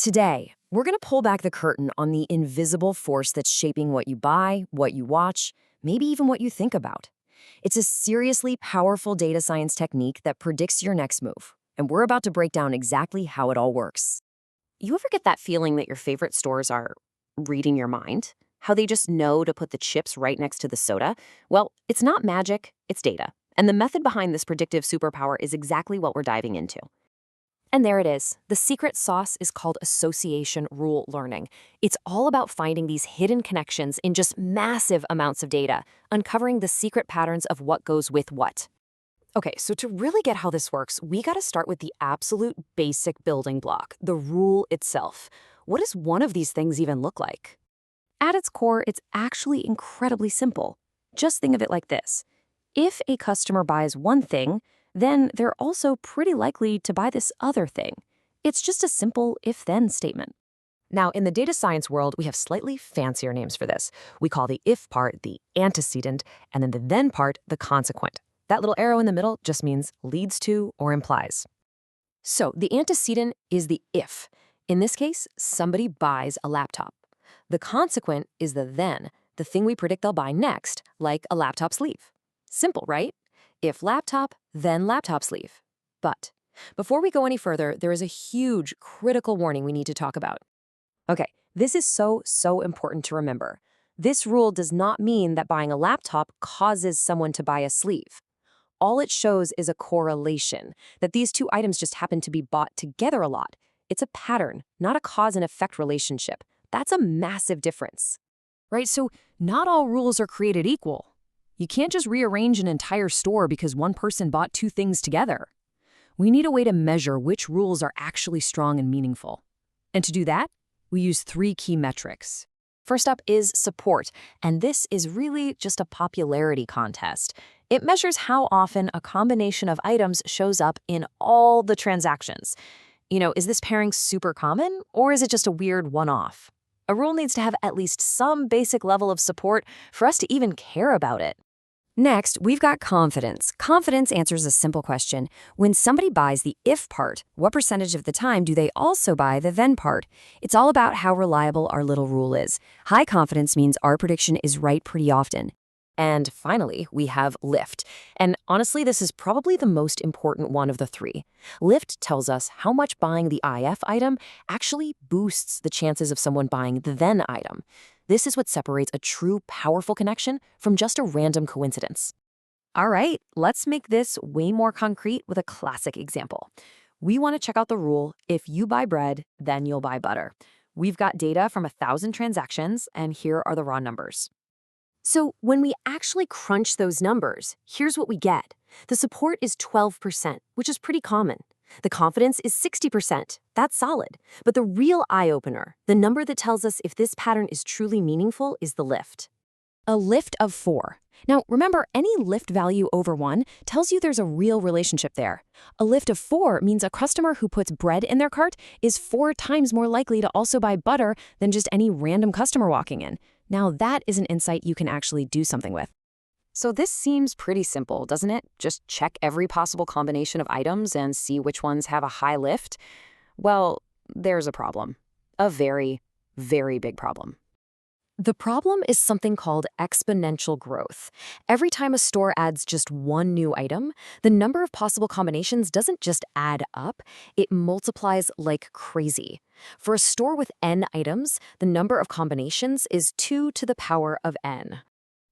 Today, we're going to pull back the curtain on the invisible force that's shaping what you buy, what you watch, maybe even what you think about. It's a seriously powerful data science technique that predicts your next move, and we're about to break down exactly how it all works. You ever get that feeling that your favorite stores are reading your mind? How they just know to put the chips right next to the soda? Well, it's not magic, it's data. And the method behind this predictive superpower is exactly what we're diving into. And there it is. The secret sauce is called association rule learning. It's all about finding these hidden connections in just massive amounts of data, uncovering the secret patterns of what goes with what. Okay, so to really get how this works, we gotta start with the absolute basic building block, the rule itself. What does one of these things even look like? At its core, it's actually incredibly simple. Just think of it like this. If a customer buys one thing, then they're also pretty likely to buy this other thing. It's just a simple if-then statement. Now, in the data science world, we have slightly fancier names for this. We call the if part the antecedent, and then the then part the consequent. That little arrow in the middle just means leads to or implies. So the antecedent is the if. In this case, somebody buys a laptop. The consequent is the then, the thing we predict they'll buy next, like a laptop sleeve. Simple, right? If laptop, then laptop sleeve. But before we go any further, there is a huge critical warning we need to talk about. Okay, this is so important to remember. This rule does not mean that buying a laptop causes someone to buy a sleeve. All it shows is a correlation, that these two items just happen to be bought together a lot. It's a pattern, not a cause and effect relationship. That's a massive difference. Right, so not all rules are created equal. You can't just rearrange an entire store because one person bought two things together. We need a way to measure which rules are actually strong and meaningful. And to do that, we use three key metrics. First up is support, and this is really just a popularity contest. It measures how often a combination of items shows up in all the transactions. Is this pairing super common, or is it just a weird one-off? A rule needs to have at least some basic level of support for us to even care about it. Next, we've got confidence. Confidence answers a simple question. When somebody buys the if part, what percentage of the time do they also buy the then part? It's all about how reliable our little rule is. High confidence means our prediction is right pretty often. And finally, we have lift. And honestly, this is probably the most important one of the three. Lift tells us how much buying the IF item actually boosts the chances of someone buying the then item. This is what separates a true, powerful connection from just a random coincidence. All right, let's make this way more concrete with a classic example. We want to check out the rule, if you buy bread, then you'll buy butter. We've got data from 1,000 transactions, and here are the raw numbers. So when we actually crunch those numbers, here's what we get. The support is 12%, which is pretty common. The confidence is 60%. That's solid. But the real eye-opener, the number that tells us if this pattern is truly meaningful, is the lift. A lift of 4. Now, remember, any lift value over 1 tells you there's a real relationship there. A lift of 4 means a customer who puts bread in their cart is 4 times more likely to also buy butter than just any random customer walking in. Now, that is an insight you can actually do something with. So this seems pretty simple, doesn't it? Just check every possible combination of items and see which ones have a high lift. Well, there's a problem. A very, very big problem. The problem is something called exponential growth. Every time a store adds just one new item, the number of possible combinations doesn't just add up, it multiplies like crazy. For a store with n items, the number of combinations is 2 to the power of n.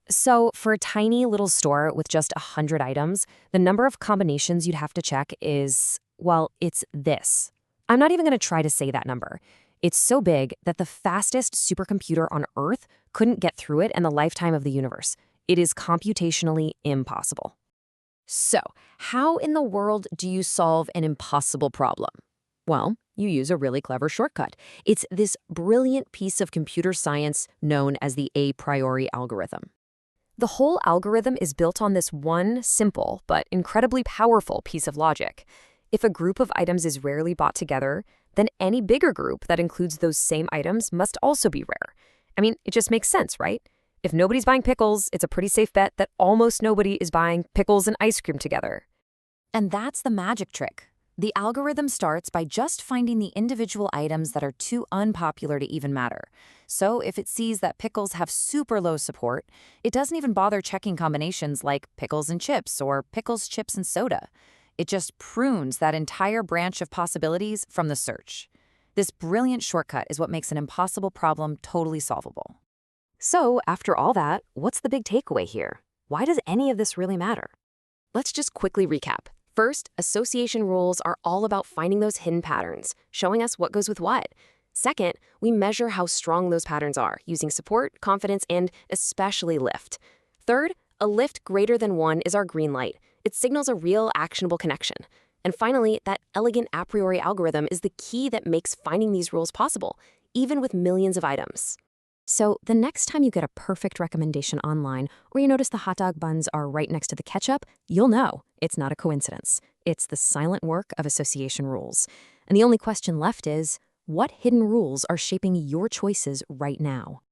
So for a tiny little store with just 100 items, the number of combinations you'd have to check is, well, it's this. I'm not even going to try to say that number. It's so big that the fastest supercomputer on Earth couldn't get through it in the lifetime of the universe. It is computationally impossible. So, how in the world do you solve an impossible problem? Well, you use a really clever shortcut. It's this brilliant piece of computer science known as the a priori algorithm. The whole algorithm is built on this one simple but incredibly powerful piece of logic. If a group of items is rarely bought together, then any bigger group that includes those same items must also be rare. I mean, it just makes sense, right? If nobody's buying pickles, it's a pretty safe bet that almost nobody is buying pickles and ice cream together. And that's the magic trick. The algorithm starts by just finding the individual items that are too unpopular to even matter. So if it sees that pickles have super low support, it doesn't even bother checking combinations like pickles and chips or pickles, chips, and soda. It just prunes that entire branch of possibilities from the search. This brilliant shortcut is what makes an impossible problem totally solvable. So, after all that, what's the big takeaway here? Why does any of this really matter? Let's just quickly recap. First, association rules are all about finding those hidden patterns, showing us what goes with what. Second, we measure how strong those patterns are, using support, confidence, and especially lift. Third, a lift greater than 1 is our green light. It signals a real, actionable connection. And finally, that elegant a priori algorithm is the key that makes finding these rules possible, even with millions of items. So the next time you get a perfect recommendation online, or you notice the hot dog buns are right next to the ketchup, you'll know it's not a coincidence. It's the silent work of association rules. And the only question left is, what hidden rules are shaping your choices right now?